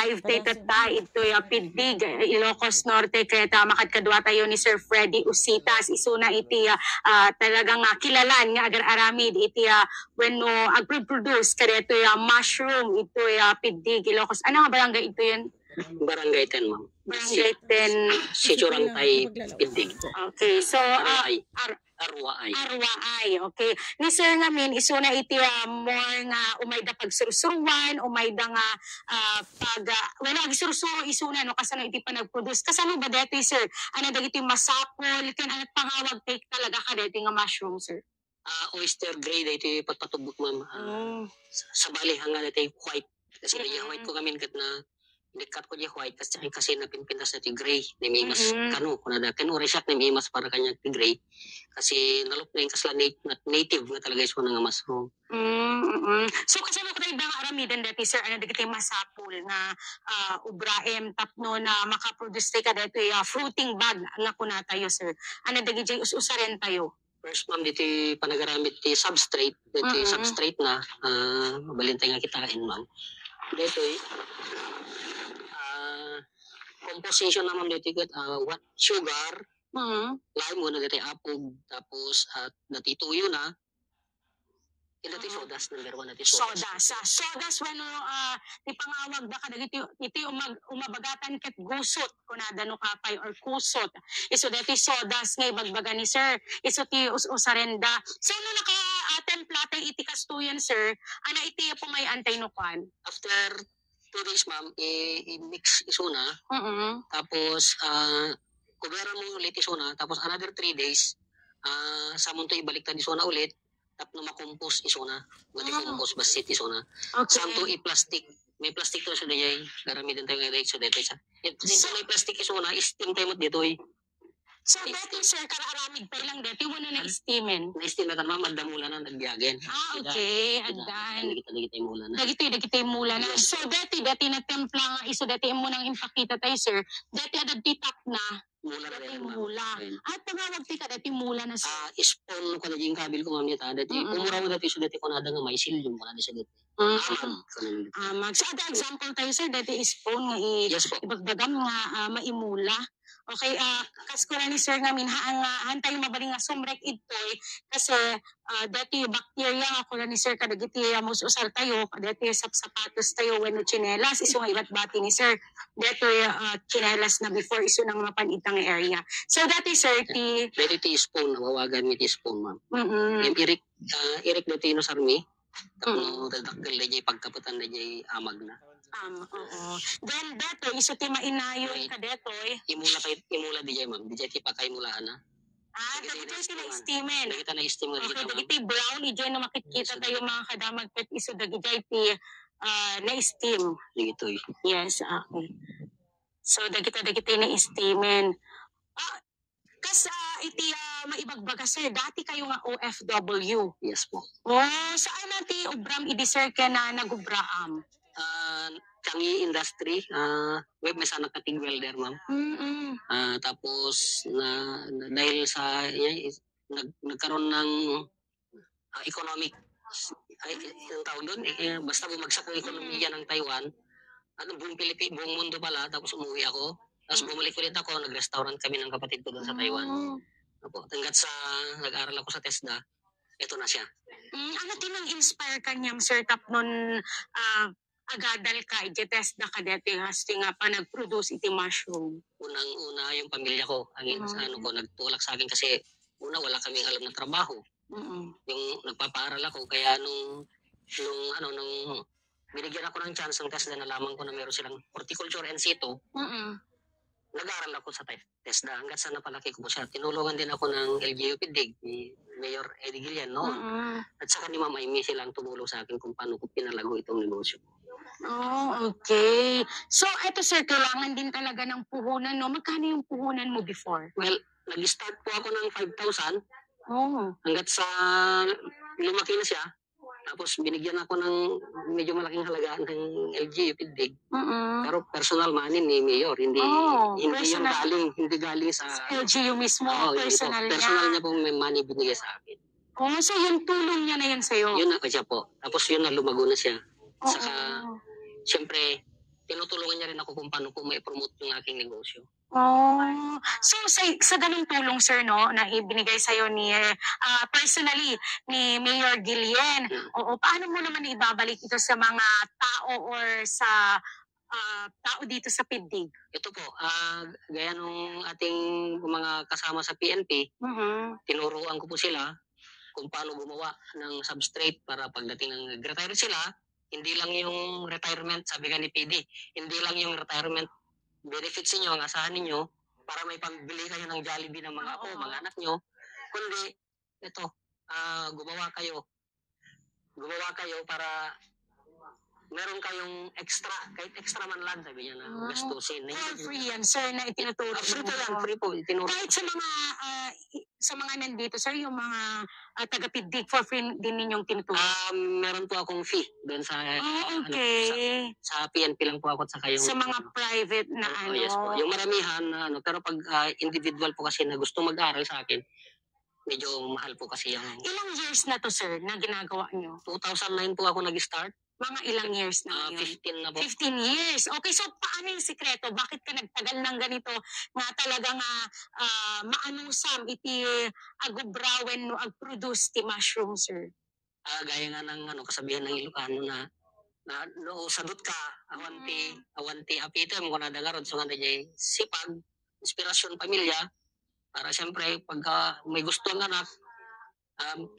live ta ito pidig Ilocos Norte kaya makadkadwa tayo ni Sir Freddy Usitas isuna iti talagang kilalan nga agar aramid iti when agproduce kada ito mushroom ito pidig Ilocos. Ano nga barangay ito yan? Barangay 10, ma'am. Barangay 10. Si Churantay Pidig. Okay, so Arwaay. Arwaay, okay. Ni sir ngamin isuna iti more nga umay da pagsursuruan, umay da nga wala agsursuro isuna no kasano iti panagproduce. Kasano ba dito sir? Ano dagiti masapol ken anat pangawag take talaga ka dito nga mushroom sir? Oyster grade iti patpatubok, ma'am. Sa bali hanga dito white. Kasi white ko kami kat na inikat ko di white kasi napinpintas na ti gray ni may mas kano kuna da ken ori siya ni may mas para kanya ti gray kasi nalok na yung kasla native nga talaga iso nga mushroom. So kasama ko tayo bang aramidan dati sir ano dagiti masapul nga ubraem tapno na makaproduce tayo dito fruiting bag nga kuna tayo sir ano dagiti usaren tayo. First, ma'am, dito panagaramit ti substrate substrate na mabalintay nga kitain, ma'am. Dito composition naman dito what sugar, lime mo na dito apog, tapos dati tuyo na. Dati sodas number 1 dati sodas when ti pangawag da kada iti umabagatan ket gusot kunada no kapay or kusot. Iso dati sodas nga ibagbaga ni sir. Iso ti usarenda. So no naka template iti kastuyan sir, ana iti pumay antay no kwan. After 2 days, ma'am, i-mix isuna. Tapos, kubera mo ulit isuna. Tapos, another 3 days, sa munto ibaliktad isuna ulit. Tapos, makompose isuna. Mati-compose, basit isuna. Okay. Samto i-plastic. May plastic to sa dayay. Garami din tayo nga dito. So, may plastic isuna, steam tayo mo dito So, dati sir, kararamid pa lang dati, wala na steamen. Na-steam na ma'am, magdamula na, nagbiyagen. Okay, agdan. Nagitay mula na. Nagitay mula na. So, dati na templa nga, iso dati mo nang impakita tayo sir, dati adad titap na, mula na rin, ma'am. Mula. At pangawag ti ka, dati mula na sir. Spawn ko na yung kabil ko, ma'am, nita. Dati, umuraw mo dati, so dati ko nada nga may silyum, wala na siya dati. So, ada example tayo sir, dati spawn nga ibagbagam nga maimula. Okay, kasko na ni sir nga minhaan tayo mabaling nga sumrek itoy kasi dati bacteria nga ko na ni sir kadagiti mus usar tayo dati sapatos tayo when chinelas iso nga ibat bati ni sir dati chinelas na before iso nang mapanitang area. So dati sir ti spoon wawagan mi ti spoon, ma'am. Irik dati no sarmi tapno dadakkel dayay pagkaputan dayay amag na. Oo. Then dato iso ti mainayon ka detoy. Imula di jay, ma'am. Di jay ti pakay mulaan na. Dagito sila steamen. Dagito na steam nga dito. Okay, dagiti brown ijay na makikita tayo mga kadamag pet iso dagijay ti na steam. Dagito Yes, okay. So dagito na steamen. Kas iti maibagbaga sir, dati kayo nga OFW. Yes po. Saan nati ubram idi sir ka na nagubraam? Changi industry, web may sana kating welder, ma'am. Tapos dahil sa nagkaroon ng economic yung tawag doon, basta bumagsak ang ekonomiya ng Taiwan, buong mundo pala, tapos umuwi ako. Tapos bumalik ulit ako, nag-restaurant kami ng kapatid ko doon sa Taiwan. Hanggat sa nag-aral ako sa TESDA, ito na siya. Ano tinang-inspire ka niyam, sir, tapnon agadal ka, i-TESDA ka dati, hasti nga pa nag-produce iti mushroom? Unang-una yung pamilya ko, nagtulak sa akin kasi una wala kaming alam na trabaho. Yung nagpapaaral ako, kaya nung binigyan ako ng chance kasi nalaman ko na meron silang horticulture and situ, nag-aaral ako sa TESDA hanggat sa napalaki ko po siya. Tinulungan din ako ng LGU Pidig, ni Mayor Eddie Gillian noon. At saka ni Mama Amy silang tumulong sa akin kung paano ko pinalago itong negosyo. Okay. So, eto sir, kailangan din talaga ng puhunan, no? Magkano yung puhunan mo before? Well, nag-start po ako ng 5,000. Hanggat sa lumaki na siya. Tapos binigyan ako ng medyo malaking halaga ng LGU Pidig. Pero personal money ni Mayor, hindi galing sa LGU mismo, personal niya. Personal niya pong may money binigay sa akin. So yung tulong niya na yan sa'yo? Yun na siya po. Tapos yun na lumago na siya. Saka, siyempre, tinutulungan niya rin ako kung paano ko mai-promote yung aking negosyo. Oh, so sa ganung tulong sir no na ibinigay sa ni personally ni Mayor Guillen. Oo, paano mo naman ibabalik ito sa mga tao or sa tao dito sa Pindig? Ito po, gaya nung ating mga kasama sa PNP, tinuruan ko po sila kung paano gumawa ng substrate para pagdating ng nag-retire sila, hindi lang yung retirement, sabi nga ni PD, hindi lang yung retirement benefits niyo ang asahan ninyo para may pambili kayo ng Jollibee ng mga apo, mga anak nyo, kundi ito, gumawa kayo para meron kayong extra, kahit extra man lang, sabi niya na gastusin. For free yan, sir, na itinuturo. Free po yan, free po. Itinuro. Kahit sa mga nandito, sir, yung mga taga-Pindig, for free din ninyong tinuturo? Meron po akong fee doon sa, okay. Sa PNP lang po ako at saka yung... Sa mga private na Yes po. Yung maramihan na pero pag individual po kasi na gusto mag-aral sa akin, medyo mahal po kasi yung... Ilang years na to, sir, na ginagawa nyo? 2009 po ako nag-start. Mga ilang years na yun? 15 na po. 15 years. Okay, so paano yung sikreto? Bakit ka nagtagal ng ganito nga talaga nga maanusam iti agubrawen no ag-produce ti mushroom, sir? Gaya nga ng kasabihan ng Ilocano na no sadot ka awanti apitem kung nadagarod so nga jay sipag inspirasyon pamilya para siyempre pagka may gusto ang anak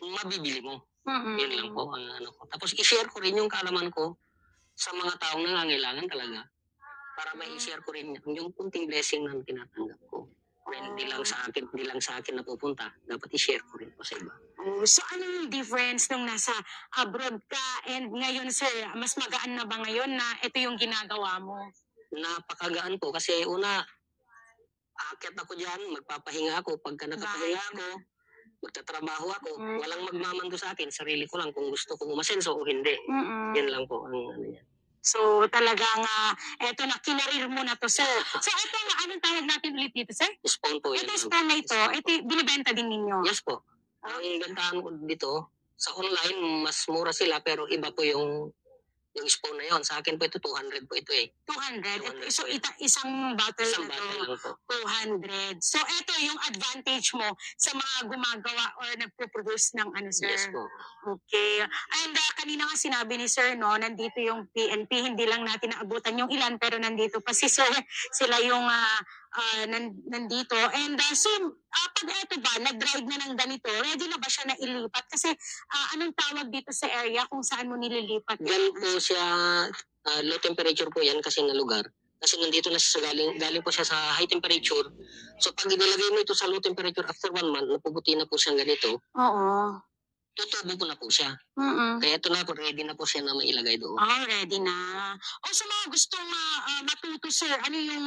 mabibili mo. Yun lang po ang ko. Tapos i-share ko rin yung kaalaman ko sa mga taong nangangailangan talaga para may i-share ko rin yung kunting blessing na tinatanggap ko. Hindi lang sa akin napupunta, dapat i-share ko rin po sa iba. So ano yung difference nung nasa abroad ka and ngayon sir, mas magaan na ba ngayon na ito yung ginagawa mo? Napakagaan po kasi una, aakyat ako dyan, magpapahinga ako. Pagka nakapahinga ako, magtatrabaho ako, walang magmamando sa akin, sarili ko lang kung gusto kong umasenso o hindi. Yan lang po ang ano yan. So talagang eto na kinarir mo na to sir. So ito nga, anong tawag natin ulit dito sir? Spawn po. Ito spawn na ito, ito binibenta din ninyo? Yes po. Ang gandahan ko dito, sa online, mas mura sila pero iba po yung spawn na yon. Sa akin po ito, 200 po ito eh. 200? So isang bottle isang na bottle to, 200. So ito yung advantage mo sa mga gumagawa or nagpo-produce ng ano sir? Yes po. Okay. And kanina nga sinabi ni sir, no, nandito yung PNP, hindi lang natin naabutan yung ilan pero nandito pa si sir, sila yung nandito. And so, pag ito ba, nag-drive na ng ganito, ready na ba siya na ilipat? Kasi anong tawag dito sa area kung saan mo nililipat? Yan po siya, low temperature po yan kasi na lugar. Kasi nandito na siya galing po siya sa high temperature. So pag inilagay mo ito sa low temperature after 1 month, napuputi na po siya ganito. Oo. Tutubo po na po siya. Kaya ito na po, ready na po siya na mailagay doon. Ready na. O sa mga gustong matuto sir, ano yung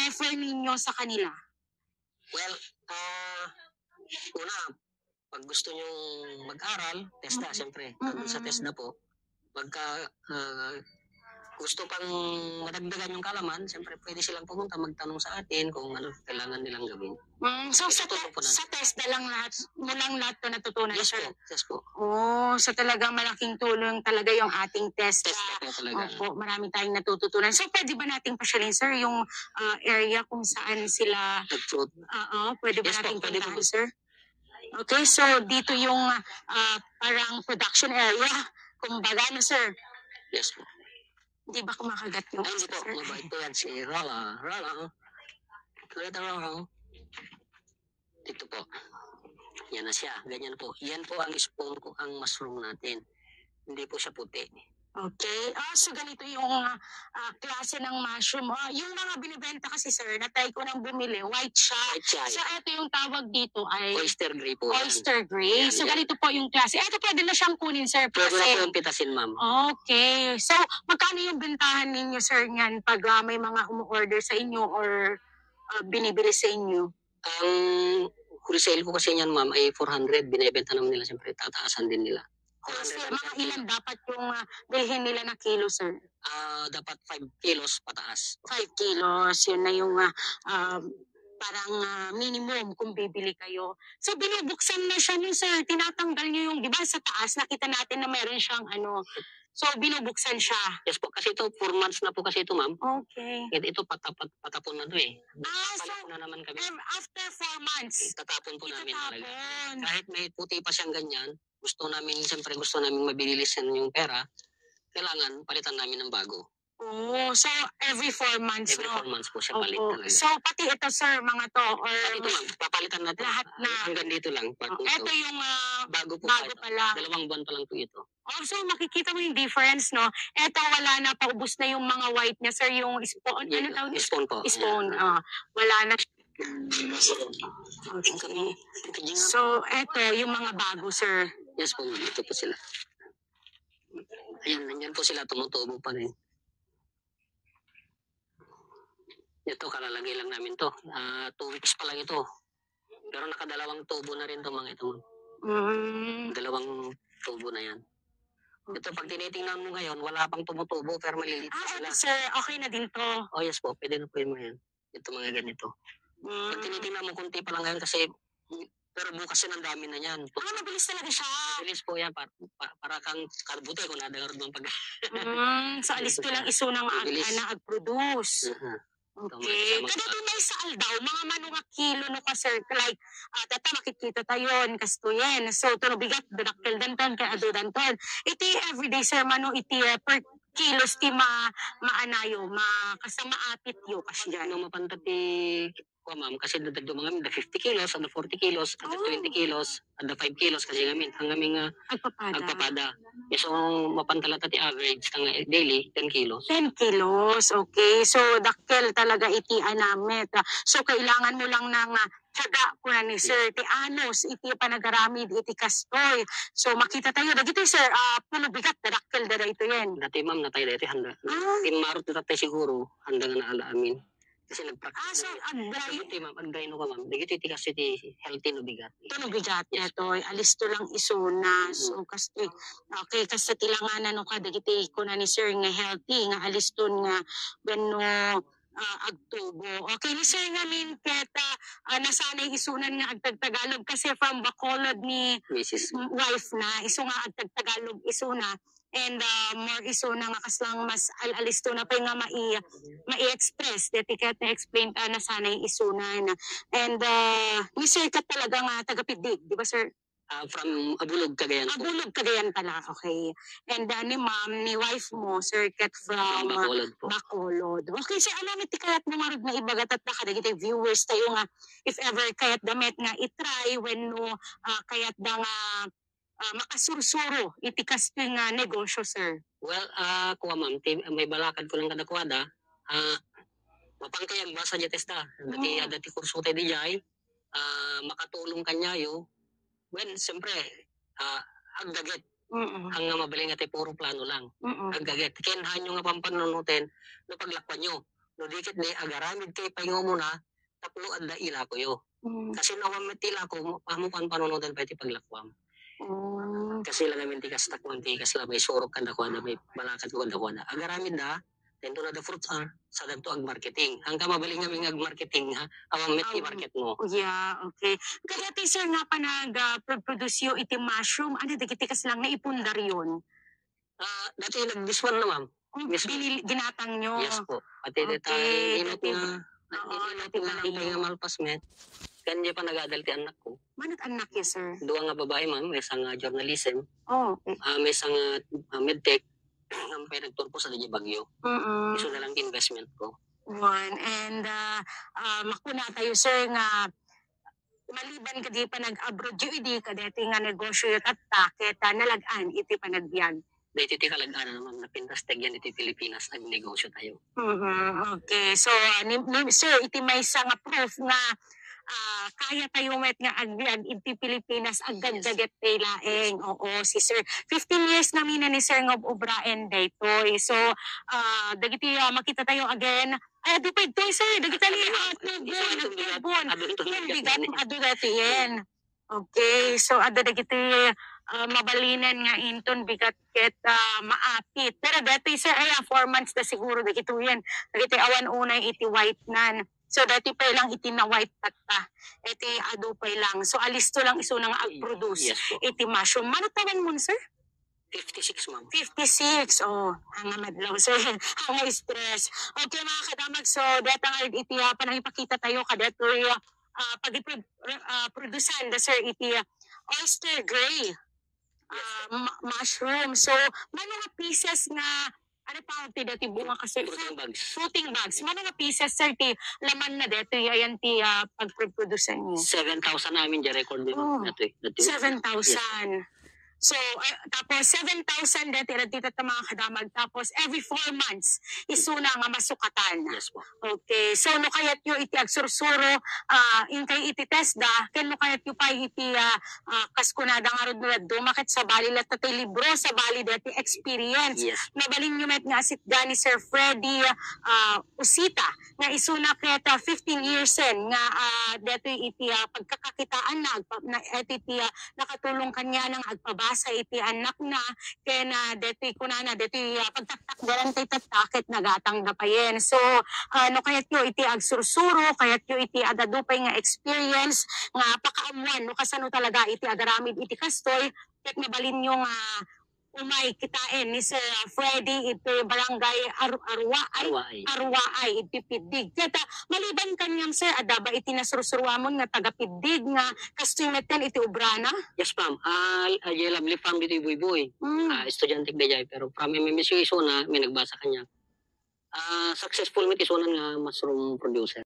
offer ninyo sa kanila? Well, una, pag gusto nyo mag-aral, TESDA, siyempre. Sa TESDA po, pagka gusto pang madagdagan yung kalaman, siyempre pwede silang pumunta magtanong sa atin kung ano kailangan nilang gawin. So sa TESDA lang mo lang lahat to natutunan, yes, sir? Yes po. So talagang malaking tulong talaga yung ating TESDA. TESDA po talaga. Opo, marami tayong natututunan. So pwede ba nating pasyalin, sir, yung area kung saan sila... Pwede ba nating puntahan, sir? Okay, so dito yung parang production area. Kumbaga, no, sir? Yes po. Hindi ba kumakagat yung... Ay, hindi po. Mabait po yan si Rola. Dito po. Yan na siya. Ganyan po. Yan po ang spawn ko, ang mushroom natin. Hindi po siya puti. Okay. So ganito yung klase ng mushroom. Yung mga binibenta kasi sir, na-try ko nang bumili, white siya. So ito yung tawag dito ay... Oyster gray po. Oyster gray. So ganito po yung klase. Ito pwede na siyang kunin sir. Pwede na po yung pitasin ma'am. Okay. So magkano yung bentahan ninyo sir niyan pag may mga umu-order sa inyo or binibili sa inyo? Ang wholesale ko kasi niyan ma'am ay 400. Binibenta naman nila siyempre. Tataasan din nila. Kasi mga ilan dapat yung bilhin nila na kilo, sir? Dapat 5 kilos pataas. 5 kilos, yun na yung parang minimum kung bibili kayo. So binubuksan na siya ni sir, tinatanggal niyo yung, di ba sa taas, nakita natin na meron siyang So, binubuksan siya. Yes po, kasi ito 4 months na po kasi ito, ma'am. Okay. Ito patapon na to eh. So, Palit na naman kami. after 4 months, Itatapon po namin talaga. itatapon. Kahit may puti pa siyang ganyan, siyempre gusto namin mabilis yung pera, kailangan palitan namin ng bago. Oh, so every 4 months, Every no? 4 months po siya palit Opo. talaga. So, pati ito, sir, mga to, or Pati ito, ma'am, papalitan na to. lahat na. Hanggang dito lang. Ito yung bago po bago pa lang. 2 buwan pa lang po ito. Also, makikita mo yung difference, no? Ito, wala na, paubos na yung mga white niya, sir, yung spawn. Ano tawag? Spawn po. Spawn, wala na. Okay. So, ito, yung mga bago, sir. Yes po, ito po sila. Ayan, nandiyan po sila, tumutubo pa rin. Ito, kalalagay lang namin to. 2 weeks pa lang ito. Pero nakadalawang tubo na rin to mga ito. Dalawang tubo na yan. Ito, pag tinitingnan mo ngayon, wala pang tumutubo, pero maliliit sila. Sir, okay na din to. Oh, yes po, pwede na po yung mga yan. Ito mga ganito. Pag tinitingnan mo, kunti pa lang yan kasi, pero bukas yan ang dami na yan. Mabilis talaga siya. Mabilis po yan, para kang karbuti kung nadagarod ng pag... So, alis ko lang iso nang ag-produce. Okay. Kada may saal daw, mga manunga kilo no ka sir, like, tata makikita tayo, kastuyen. So, tuno bigat, dadakkel danton, kaya ado danton. Iti everyday sir, mano iti per kilos ti maanayo, kasama apit yo kasi yan. Ano mapantati ko ma'am, kasi dadag mga 50 kilos, 40 kilos, 20 kilos, 5 kilos, kasi ngamin, hanggang agpapada. So, mapantala ti average ng daily, 10 kilos. 10 kilos, okay. So, dakkel talaga iti anamit. So, kailangan mo lang ng tiyaga ko na ni Sir, ti anos, iti panagaramid, iti kastoy. So, makita tayo, dagito sir, puno bigat, dakkel dada ito yan. Dati ma'am, natay dati handa. Marot na tatay siguro, handa nga na alamin. Kasi nagpractice. So, agdray. Dagiti ma'am, agdray no ka ma'am. Dagiti iti kasi ti healthy no bigat. Ito no bigat na to, alis to lang isuna. So, kastoy, okay, kasi tilanganan no ka, dagiti ko na ni Sir nga healthy, nga alis to nga, bueno, agtubo. Okay, ni Sir nga min keta nasanay isunan nga agtagtagalog kasi from Bacolod ni Mrs. wife na iso nga agtagtagalog isuna and more iso na nga kaslang mas alisto na pa nga mai-express detiket na explain nasanay isunan and ni Sir ka talaga nga tagapidig, di ba sir? From Abulog, Cagayan. Abulog, Cagayan pala, okay. And ni ma'am, ni wife mo, Sir Kat from Bacolod po. Bacolod. Okay, sir, alam iti kayat mo marag na ibagat at nakadagiti viewers tayo nga, if ever kayat damit nga itry when no, kayat da nga makasursuro iti kasting negosyo, sir. Well, kuha ma'am, may balakad ko lang kadakwada, mapangkayag basa dya testa. Dati kurso tayo di jay, makatulong kanyayo. Well, siyempre, agdaget. Ang mabaling ati puro plano lang. Agdaget. Kenhan nyo nga pampanunutin, no paglakpan nyo. No dikit di, agaramid kay pahingo mo na, taplo adda ila ko yo. Kasi nawamit ila ko, pamukan panunutin pa iti paglakwam. Kasi lang namin tikas takwan, tikas lang may surok kanda ko, may balakad ko kanda ko na. Agaramid na, tento na the fruits are, sa dagto ag-marketing. Hanggang mabaling namin ag-marketing, ha? Awang met i-market mo. Yeah, okay. Kaya ti sir nga pa nag-produce yung iti mushroom, ano, dagiti kas lang na ipundar yun? Dati nag-diswan na, ma'am. Ginatang nyo? Yes po. Pati okay. Inot nga malpasmet. Kanya pa nag-adalti anak ko. Manat anak ya, sir? Dua nga babae, ma'am. May isang journalism. Okay. May isang medtech. Ang pinagturpo sa Digi Bagyo. Iso na lang investment ko. One. And makuna tayo, sir, nga maliban ka di pa nag-abroad yung idi ka dati nga negosyo yung tatakit nalagaan iti panagbiag. Dahil iti kalagaan naman na pintas yan iti Pilipinas ang negosyo tayo. Okay. So, sir, iti may isang proof nga kaya tayo met nga agbiag iti Pilipinas agdagdaget tay laeng. Oo, si Sir. 15 years namin na ni Sir ngob obraen daytoy. So, dagiti makita tayo again. Ay, dupay toy sir. Dagiti ni tubon. Bigat adu dati yan. Okay. So, adu dagiti mabalinan nga inton bigat ket maapit. Pero dati sir, 4 months na siguro dagiti yan. Dagiti awan unay iti white nan. So, dati pa lang iti na white tata. Iti ado pa lang. So, alisto lang iso nang ag-produce. Yes, iti mushroom. Manatawan mo, sir? 56, ma'am. 56. Oh, ang madlaw, sir. Ang stress. Okay, mga kadamag. So, datang iti panang ipakita tayo kadatoy pag-produsan da sir iti oyster gray mushroom. So, mga pieces nga ano pa ti dati bunga kasi Fruiting bags. fruiting bags. Mga pieces sir ti laman na dito ayan ti pag-produsan niyo. 7,000 namin di record din. Oh, Dati. 7,000. So, tapos 7,000 dito ta mga kadamag. Tapos every 4 months, isuna nga masukatan. Yes po. Okay. So, no kayat yung iti agsursuro, in kay iti test da, ken no kayat yung pa iti kaskunada nga rod na dumakit sa bali lat tatay libro sa bali dati experience. Yes. Nabalin nyo met nga asit gani Sir Freddy Usita nga isuna keta 15 years en nga dito iti pagkakakitaan na iti nakatulong kanya ng agpabasa iti anak na ken dito kunana dito pagtaktak garantay tatakit nagatang dapayen. So no kayat yo iti agsursuro kayat yo iti adadupay nga experience nga pakaamuan no kasano talaga iti agaramid iti kastoy ket nabalin nyo nga umay kitain ni Sir Freddy iti barangay Arwaay iti Pidig. Kaya maliban kanyang sir adaba iti nasursurwamon nga taga Pidig nga kastoy meten iti Ubrana. Yes, ma'am. I lovely from dito Buy. Estudyante kaya pero from MMSU Isona may nagbasa kanya. Successful mit isunan nga mushroom producer.